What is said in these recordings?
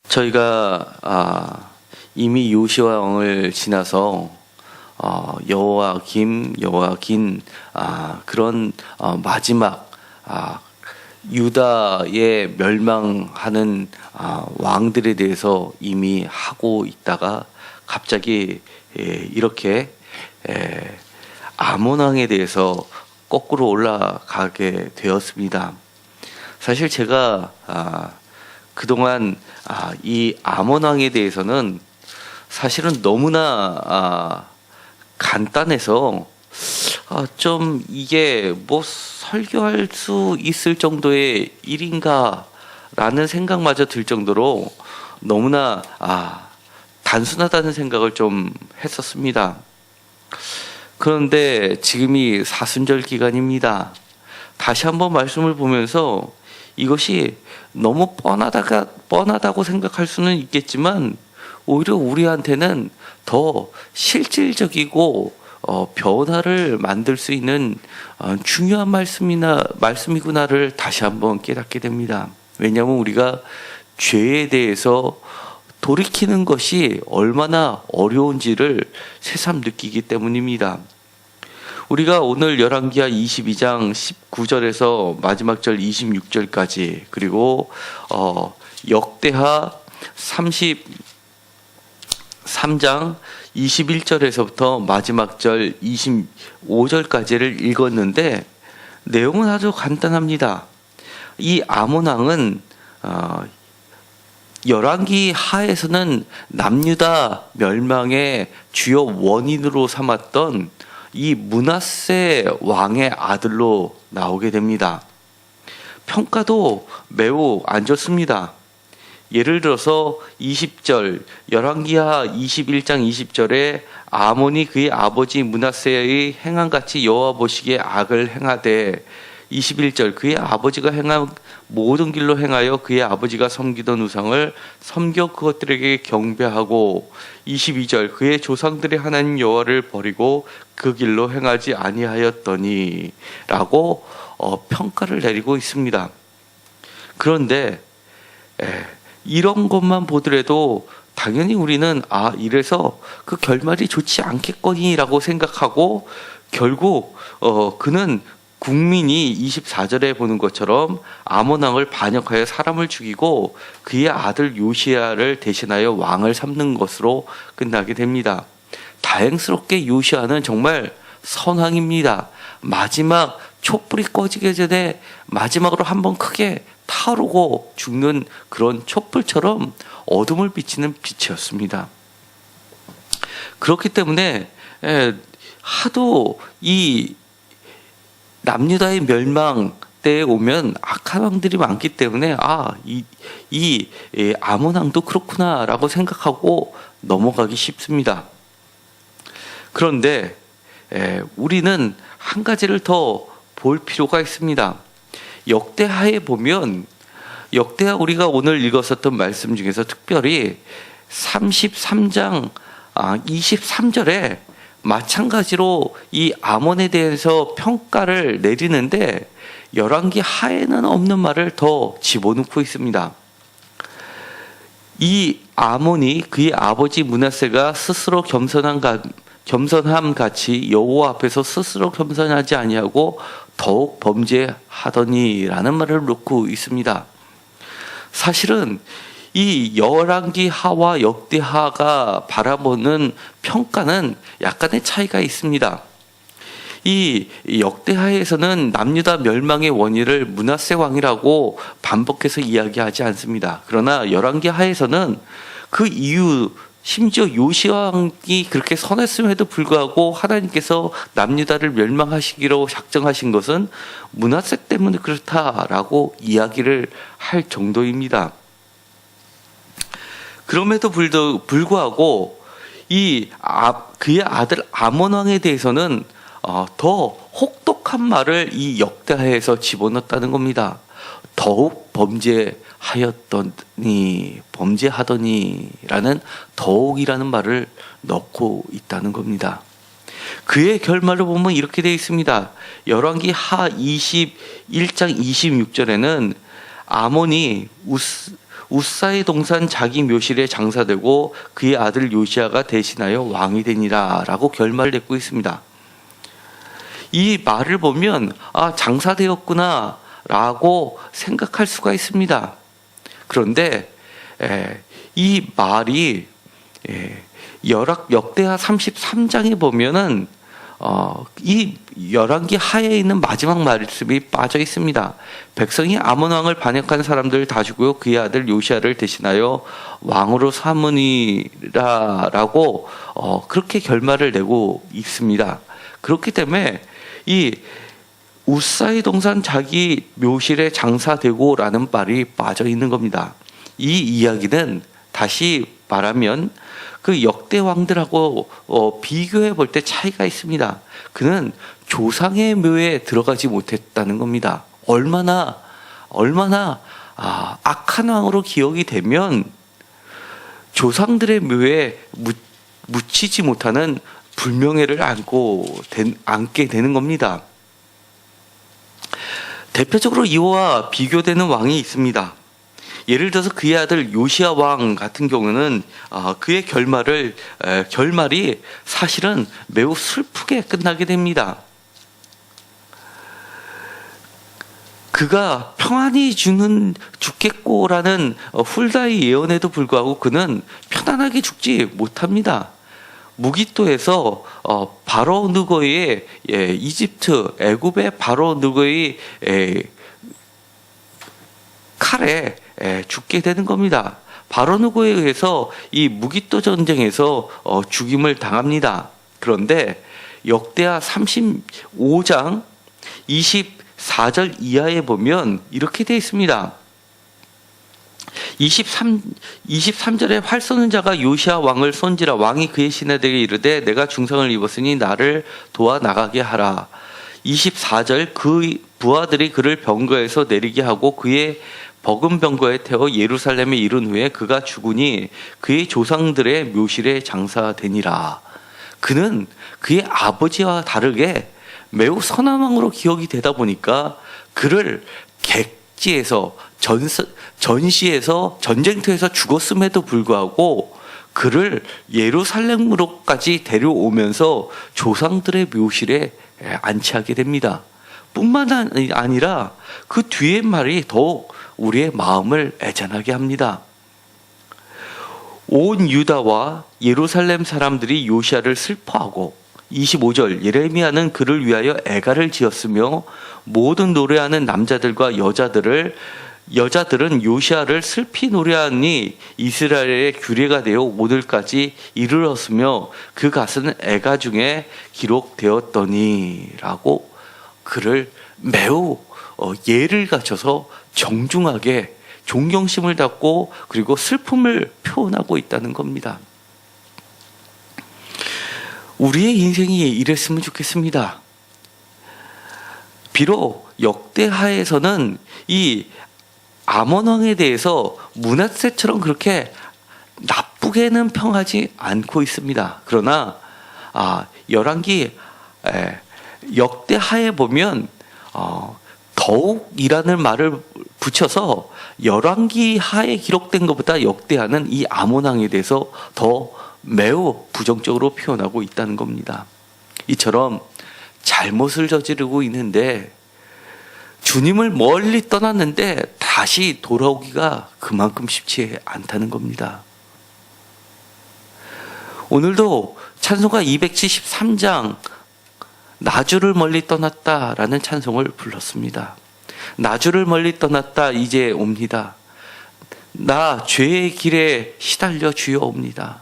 저희가 이미 요시아 왕을 지나서 여호야김 그런 마지막 유다의 멸망하는 왕들에 대해서 이미 하고 있다가 갑자기 이렇게 아몬 왕에 대해서 거꾸로 올라가게 되었습니다. 사실 제가 그동안 이 아몬 왕에 대해서는 사실은 너무나 간단해서 좀 이게 뭐 설교할 수 있을 정도의 일인가 라는 생각마저 들 정도로 너무나 단순하다는 생각을 좀 했었습니다. 그런데 지금이 사순절 기간입니다. 다시 한번 말씀을 보면서 이것이 너무 뻔하다고 생각할 수는 있겠지만 오히려 우리한테는 더 실질적이고 변화를 만들 수 있는 중요한 말씀이구나를 다시 한번 깨닫게 됩니다. 왜냐하면 우리가 죄에 대해서 돌이키는 것이 얼마나 어려운지를 새삼 느끼기 때문입니다. 우리가 오늘 열왕기하 22장 19절에서 마지막 절 26절까지 그리고 역대하 33장 21절에서부터 마지막 절 25절까지를 읽었는데 내용은 아주 간단합니다. 이 아몬 왕은 열왕기 하에서는 남유다 멸망의 주요 원인으로 삼았던 이 므낫세 왕의 아들로 나오게 됩니다. 평가도 매우 안 좋습니다. 예를 들어서 20절 열왕기하 21장 20절에 아몬이 그의 아버지 므낫세의 행함같이 여호와 보시기에 악을 행하되 21절 그의 아버지가 행한 모든 길로 행하여 그의 아버지가 섬기던 우상을 섬겨 그것들에게 경배하고 22절 그의 조상들의 하나님 여호와를 버리고 그 길로 행하지 아니하였더니 라고 평가를 내리고 있습니다. 그런데 이런 것만 보더라도 당연히 우리는 이래서 그 결말이 좋지 않겠거니 라고 생각하고 결국 그는 국민이 24절에 보는 것처럼 아몬 왕을 반역하여 사람을 죽이고 그의 아들 요시야를 대신하여 왕을 삼는 것으로 끝나게 됩니다. 다행스럽게 요시야는 정말 선왕입니다. 마지막 촛불이 꺼지기 전에 마지막으로 한번 크게 타오르고 죽는 그런 촛불처럼 어둠을 비치는 빛이었습니다. 그렇기 때문에 하도 이 남유다의 멸망 때에 오면 악한 왕들이 많기 때문에 이 아몬 왕도 그렇구나라고 생각하고 넘어가기 쉽습니다. 그런데 우리는 한 가지를 더 볼 필요가 있습니다. 역대하에 보면 역대하 우리가 오늘 읽었었던 말씀 중에서 특별히 33장 23절에 마찬가지로 이 아몬에 대해서 평가를 내리는데 열왕기 하에는 없는 말을 더 집어넣고 있습니다. 이 아몬이 그의 아버지 므낫세가 스스로 겸손함 같이 여호와 앞에서 스스로 겸손하지 아니하고 더욱 범죄하더니라는 말을 놓고 있습니다. 사실은 이 열왕기 하와 역대하가 바라보는 평가는 약간의 차이가 있습니다. 이 역대하에서는 남유다 멸망의 원인을 므낫세 왕이라고 반복해서 이야기하지 않습니다. 그러나 열왕기 하에서는 그 이유 심지어 요시야 왕이 그렇게 선했음에도 불구하고 하나님께서 남유다를 멸망하시기로 작정하신 것은 므낫세 때문에 그렇다라고 이야기를 할 정도입니다. 그럼에도 불구하고 그의 아들 아몬 왕에 대해서는 더 혹독한 말을 이 역대하에서 집어넣었다는 겁니다. 더욱 범죄하더니라는 더욱이라는 말을 넣고 있다는 겁니다. 그의 결말을 보면 이렇게 되어 있습니다. 열왕기 하 21장 26절에는 아몬이 우사의 동산 자기 묘실에 장사되고 그의 아들 요시야가 대신하여 왕이 되니라 라고 결말을 맺고 있습니다. 이 말을 보면 장사되었구나 라고 생각할 수가 있습니다. 그런데 이 말이 역대하 33장에 보면은 이 열왕기 하에 있는 마지막 말씀이 빠져 있습니다. 백성이 아몬 왕을 반역한 사람들을 다 죽이고 그의 아들 요시야를 대신하여 왕으로 삼으니라라고 그렇게 결말을 내고 있습니다. 그렇기 때문에 이 우사의 동산 자기 묘실에 장사되고라는 말이 빠져 있는 겁니다. 이 이야기는 다시 말하면 그 역대 왕들하고 비교해 볼 때 차이가 있습니다. 그는 조상의 묘에 들어가지 못했다는 겁니다. 얼마나 악한 왕으로 기억이 되면 조상들의 묘에 묻히지 못하는 불명예를 안게 되는 겁니다. 대표적으로 이와 비교되는 왕이 있습니다. 예를 들어서 그의 아들 요시야 왕 같은 경우는 그의 결말이 사실은 매우 슬프게 끝나게 됩니다. 그가 평안히 죽겠고라는 훌다의 예언에도 불구하고 그는 편안하게 죽지 못합니다. 무기토에서 바로 느고이의 이집트 애굽의 바로 느고이 칼에 죽게 되는 겁니다. 바로 느고에 의해서 이 무기토 전쟁에서 죽임을 당합니다. 그런데 역대하 35장 24절 이하에 보면 이렇게 되어 있습니다. 23절에 활 쏘는 자가 요시야 왕을 쏜지라 왕이 그의 신하들에게 이르되 내가 중상을 입었으니 나를 도와 나가게 하라. 24절 그 부하들이 그를 병거에서 내리게 하고 그의 버금 병거에 태워 예루살렘에 이른 후에 그가 죽으니 그의 조상들의 묘실에 장사되니라. 그는 그의 아버지와 다르게 매우 선한 왕으로 기억이 되다 보니까 그를 객지에서 전시에서 전쟁터에서 죽었음에도 불구하고 그를 예루살렘으로까지 데려오면서 조상들의 묘실에 안치하게 됩니다. 뿐만 아니라 그 뒤의 말이 더욱 우리의 마음을 애잔하게 합니다. 온 유다와 예루살렘 사람들이 요시야를 슬퍼하고 25절 예레미야는 그를 위하여 애가를 지었으며 모든 노래하는 남자들과 여자들은 요시야를 슬피 노래하니 이스라엘의 규례가 되어 오늘까지 이르렀으며 그 갓은 애가 중에 기록되었더니라고 그를 매우 예를 갖춰서 정중하게 존경심을 갖고 그리고 슬픔을 표현하고 있다는 겁니다. 우리의 인생이 이랬으면 좋겠습니다. 비록 역대하에서는 이 아몬 왕에 대해서 므낫세처럼 그렇게 나쁘게는 평하지 않고 있습니다. 그러나 열왕기 역대하에 보면 더욱이라는 말을 붙여서 열왕기 하에 기록된 것보다 역대하는 이 아몬 왕에 대해서 더 매우 부정적으로 표현하고 있다는 겁니다. 이처럼 잘못을 저지르고 있는데 주님을 멀리 떠났는데 다시 돌아오기가 그만큼 쉽지 않다는 겁니다. 오늘도 찬송가 273장 나주를 멀리 떠났다라는 찬송을 불렀습니다. 나주를 멀리 떠났다 이제 옵니다. 나 죄의 길에 시달려 주여 옵니다.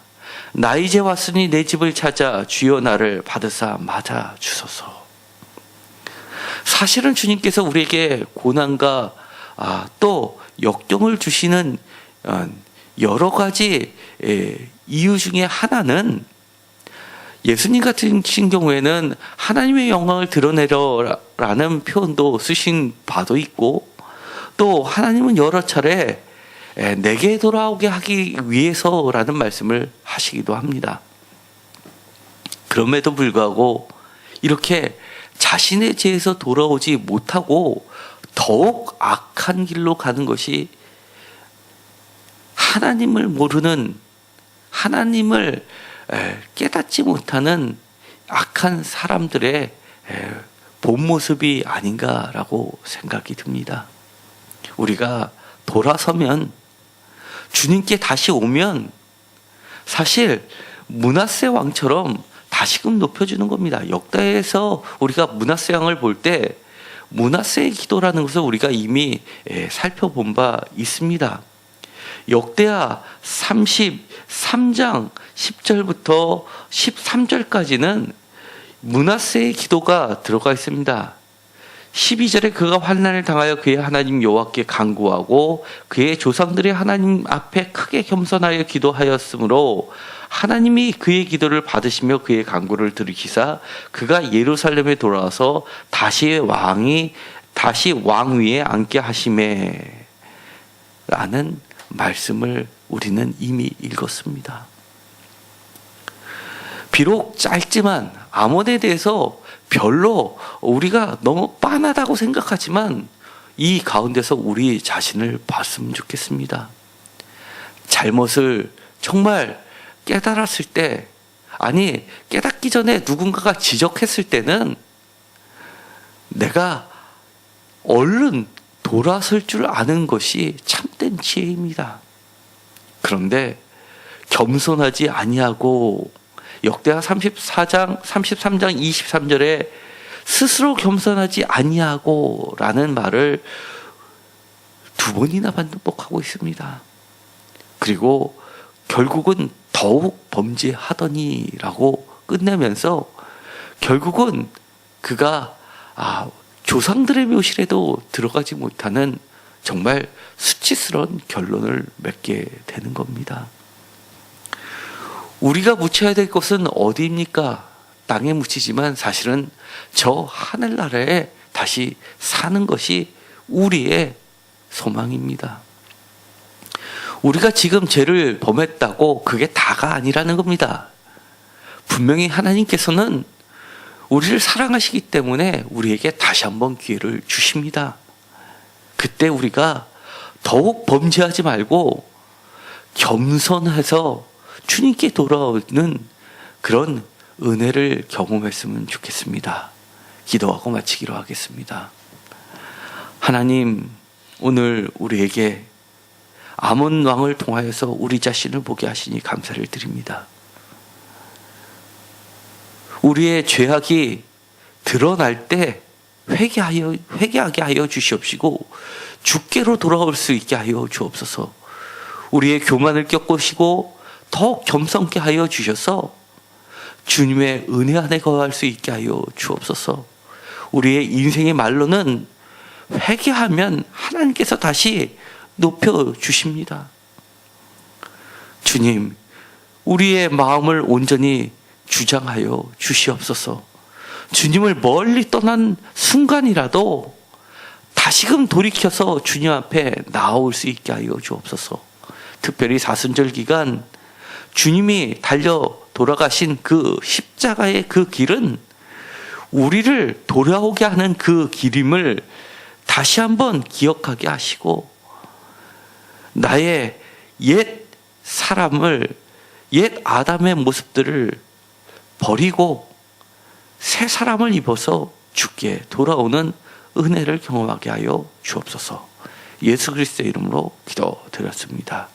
나 이제 왔으니 내 집을 찾아 주여 나를 받으사 맞아 주소서. 사실은 주님께서 우리에게 고난과 또 역경을 주시는 여러 가지 이유 중에 하나는 예수님 같은 경우에는 하나님의 영광을 드러내려라는 표현도 쓰신 바도 있고 또 하나님은 여러 차례 내게 돌아오게 하기 위해서라는 말씀을 하시기도 합니다. 그럼에도 불구하고 이렇게 자신의 죄에서 돌아오지 못하고 더욱 악한 길로 가는 것이 하나님을 모르는, 하나님을 깨닫지 못하는 악한 사람들의 본 모습이 아닌가라고 생각이 듭니다. 우리가 돌아서면, 주님께 다시 오면 사실 므낫세 왕처럼 다시금 높여주는 겁니다. 역대에서 우리가 므낫세 왕을 볼 때 므낫세의 기도라는 것을 우리가 이미 살펴본 바 있습니다. 역대하 33장 10절부터 13절까지는 므낫세의 기도가 들어가 있습니다. 12절에 그가 환난을 당하여 그의 하나님 여호와께 간구하고 그의 조상들의 하나님 앞에 크게 겸손하여 기도하였으므로 하나님이 그의 기도를 받으시며 그의 간구를 들으시사 그가 예루살렘에 돌아와서 다시 왕 위에 앉게 하시매 라는 말씀을 우리는 이미 읽었습니다. 비록 짧지만 아몬에 대해서 별로 우리가 너무 빤하다고 생각하지만 이 가운데서 우리 자신을 봤으면 좋겠습니다. 잘못을 정말 깨달았을 때, 아니 깨닫기 전에 누군가가 지적했을 때는 내가 얼른 돌아설 줄 아는 것이 참된 지혜입니다. 그런데 겸손하지 아니하고 역대하 33장 23절에 스스로 겸손하지 아니하고 라는 말을 2번이나 반복하고 있습니다. 그리고 결국은 더욱 범죄하더니 라고 끝내면서 결국은 그가 조상들의 묘실에도 들어가지 못하는 정말 수치스러운 결론을 맺게 되는 겁니다. 우리가 묻혀야 될 것은 어디입니까? 땅에 묻히지만 사실은 저 하늘나라에 다시 사는 것이 우리의 소망입니다. 우리가 지금 죄를 범했다고 그게 다가 아니라는 겁니다. 분명히 하나님께서는 우리를 사랑하시기 때문에 우리에게 다시 한번 기회를 주십니다. 그때 우리가 더욱 범죄하지 말고 겸손해서 주님께 돌아오는 그런 은혜를 경험했으면 좋겠습니다. 기도하고 마치기로 하겠습니다. 하나님, 오늘 우리에게 아몬 왕을 통하여서 우리 자신을 보게 하시니 감사를 드립니다. 우리의 죄악이 드러날 때 회개하게 하여 주시옵시고 주께로 돌아올 수 있게 하여 주옵소서. 우리의 교만을 꺾으시고 더 겸손케 하여 주셔서 주님의 은혜 안에 거할 수 있게 하여 주옵소서. 우리의 인생의 말로는 회개하면 하나님께서 다시 높여주십니다. 주님, 우리의 마음을 온전히 주장하여 주시옵소서. 주님을 멀리 떠난 순간이라도 다시금 돌이켜서 주님 앞에 나올 수 있게 하여 주옵소서. 특별히 사순절 기간 주님이 달려 돌아가신 그 십자가의 그 길은 우리를 돌아오게 하는 그 길임을 다시 한번 기억하게 하시고 나의 옛 사람을, 옛 아담의 모습들을 버리고 새 사람을 입어서 주께 돌아오는 은혜를 경험하게 하여 주옵소서. 예수 그리스도의 이름으로 기도드렸습니다.